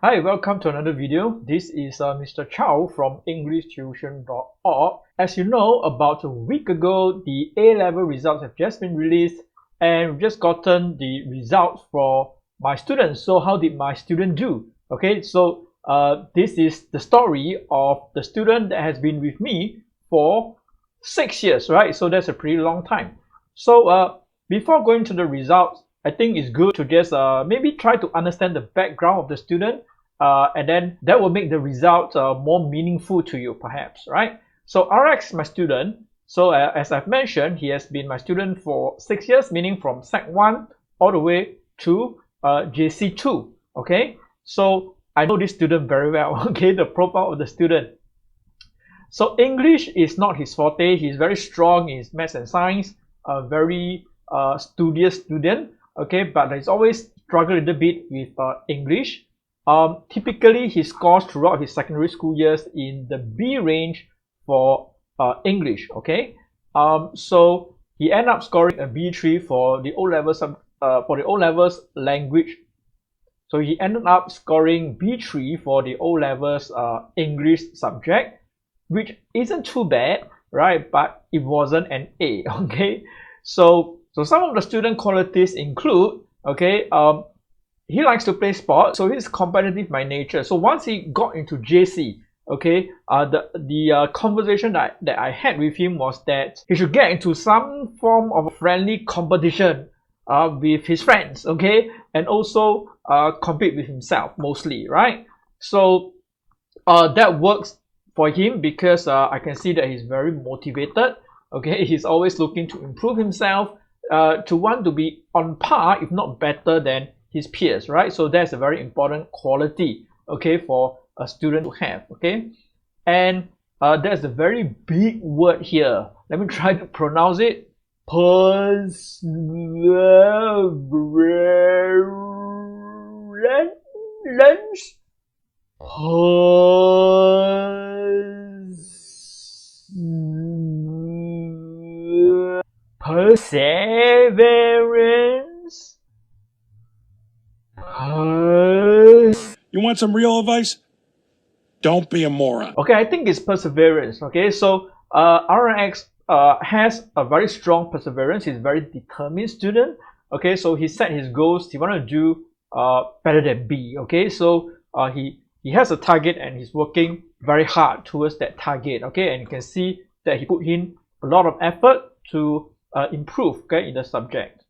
Hi, welcome to another video. This is Mr. Chow from EnglishTuition.org. As you know, about a week ago, the A-level results have just been released and we've just gotten the results for my students. So how did my student do? Okay, so this is the story of the student that has been with me for 6 years, right? So that's a pretty long time. So before going to the results, I think it's good to just maybe try to understand the background of the student, and then that will make the result more meaningful to you, perhaps, right? So RX, my student, so as I've mentioned, he has been my student for 6 years, meaning from Sec 1 all the way to JC2, okay? So I know this student very well, okay, the profile of the student. So English is not his forte. He's very strong in his maths and science, a very studious student, okay, but he's always struggled a little bit with English. Typically, he scores throughout his secondary school years in the B range for English, okay. So he ended up scoring a B3 for the O-levels language. So he ended up scoring B3 for the O-levels English subject, which isn't too bad, right? But it wasn't an A, okay. So some of the student qualities include, okay, he likes to play sports, so he's competitive by nature. So once he got into JC, okay, the conversation that I had with him was that he should get into some form of a friendly competition with his friends, okay, and also compete with himself mostly, right? So that works for him because I can see that he's very motivated, okay. He's always looking to improve himself, to want to be on par, if not better than his peers, right? So that's a very important quality, okay, for a student to have, okay. And there's a very big word here. Let me try to pronounce it. Perseverance. Perseverance. You want some real advice? Don't be a moron. Okay, I think it's perseverance. Okay, so RX has a very strong perseverance. He's a very determined student. Okay, so he set his goals. He wanted to do better than B. Okay, so he has a target and he's working very hard towards that target. Okay, and you can see that he put in a lot of effort to improve, okay, in the subject.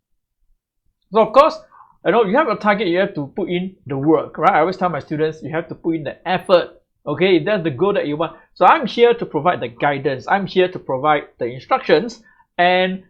So of course, you know, you have a target, you have to put in the work, right? I always tell my students, you have to put in the effort, okay, if that's the goal that you want. So I'm here to provide the guidance, I'm here to provide the instructions, and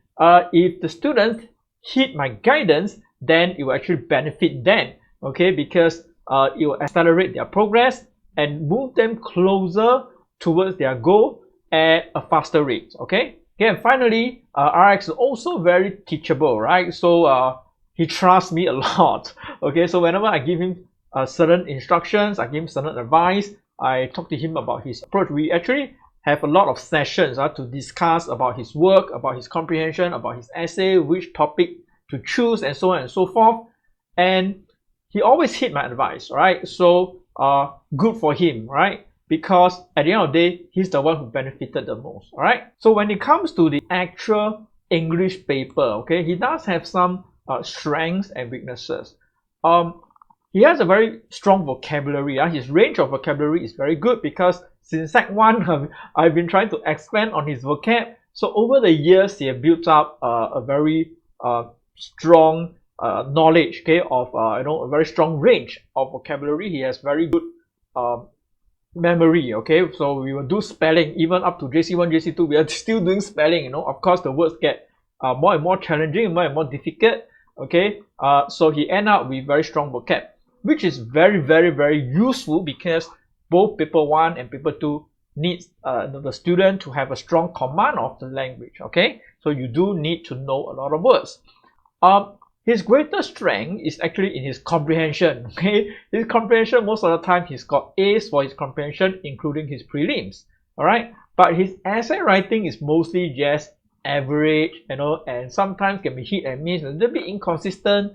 if the students hit my guidance, then it will actually benefit them, okay, because it will accelerate their progress and move them closer towards their goal at a faster rate, okay. Okay, and finally, RX is also very teachable, right? So he trusts me a lot, okay. So whenever I give him certain instructions, I give him certain advice, I talk to him about his approach. We actually have a lot of sessions to discuss about his work, about his comprehension, about his essay, which topic to choose, and so on and so forth. And he always hit my advice, right? So good for him, right? Because at the end of the day, he's the one who benefited the most, all right? So when it comes to the actual English paper, okay, he does have some strengths and weaknesses. He has a very strong vocabulary. His range of vocabulary is very good because since Sec 1, I've been trying to expand on his vocab. So over the years, he has built up a very strong knowledge, okay, of a very strong range of vocabulary. He has very good memory, okay. So we will do spelling even up to JC1, JC2. We are still doing spelling, you know. Of course, the words get more and more challenging, more and more difficult, okay. So he end up with very strong vocab, which is very, very, very useful because both paper 1 and paper 2 needs the student to have a strong command of the language, okay. So you do need to know a lot of words. His greatest strength is actually in his comprehension, okay. His comprehension, most of the time he's got A's for his comprehension, including his prelims, all right. But his essay writing is mostly just average, you know, and sometimes can be hit and miss, a little bit inconsistent.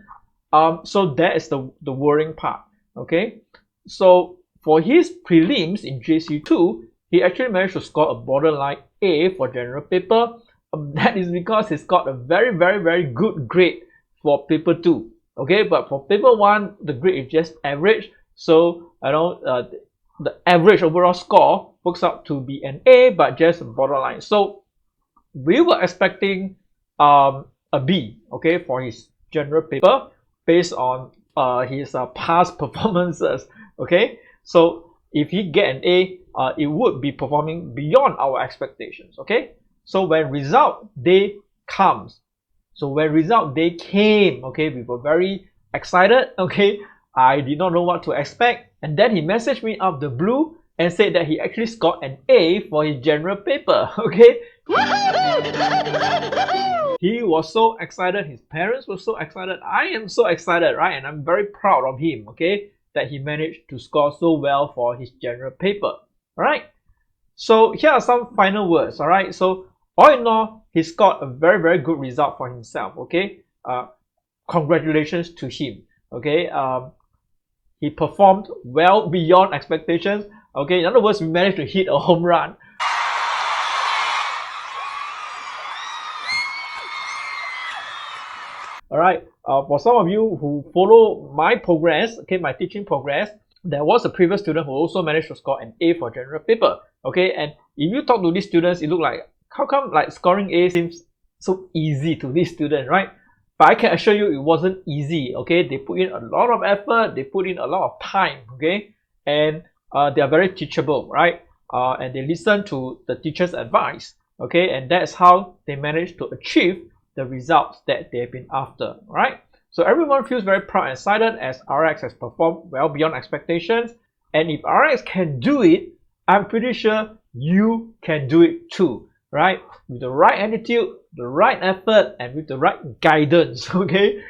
So that is the worrying part, okay. So for his prelims in JC2, he actually managed to score a borderline A for general paper. That is because he's got a very good grade for paper 2. Okay, but for paper 1, the grade is just average. So the average overall score works out to be an A, but just borderline. So we were expecting a B, okay, for his general paper based on his past performances. Okay, so if he get an A, it would be performing beyond our expectations. Okay, so when result day comes, okay, we were very excited. Okay, I did not know what to expect, and then he messaged me out of the blue and said that he actually scored an A for his general paper. Okay, he was so excited, his parents were so excited, I am so excited, right? And I'm very proud of him, okay, that he managed to score so well for his general paper. All right, so here are some final words. All right, so all in all, he scored a very good result for himself. Okay, congratulations to him. Okay, he performed well beyond expectations. Okay, in other words, we managed to hit a home run. All right, for some of you who follow my progress, okay, my teaching progress, there was a previous student who also managed to score an A for general paper. Okay, and if you talk to these students, it look like, how come like scoring A seems so easy to these students, right? But I can assure you it wasn't easy. Okay, they put in a lot of effort, they put in a lot of time. Okay, and they are very teachable, right? And they listen to the teacher's advice. Okay, and that's how they managed to achieve the results that they've been after. Right? So everyone feels very proud and excited as RX has performed well beyond expectations. And if RX can do it, I'm pretty sure you can do it too. Right? With the right attitude, the right effort, and with the right guidance, okay,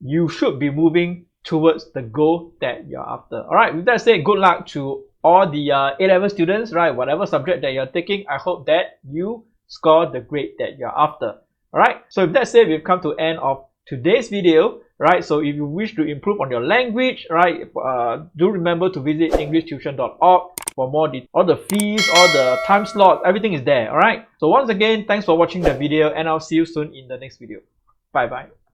you should be moving towards the goal that you're after. All right, with that said, good luck to all the A-level students, right? Whatever subject that you're taking, I hope that you score the grade that you're after. All right, so with that said, we've come to the end of today's video, right? So if you wish to improve on your language, right, do remember to visit EnglishTuition.org for more details. All the fees, all the time slots, everything is there. All right, so once again, thanks for watching the video, and I'll see you soon in the next video. Bye bye.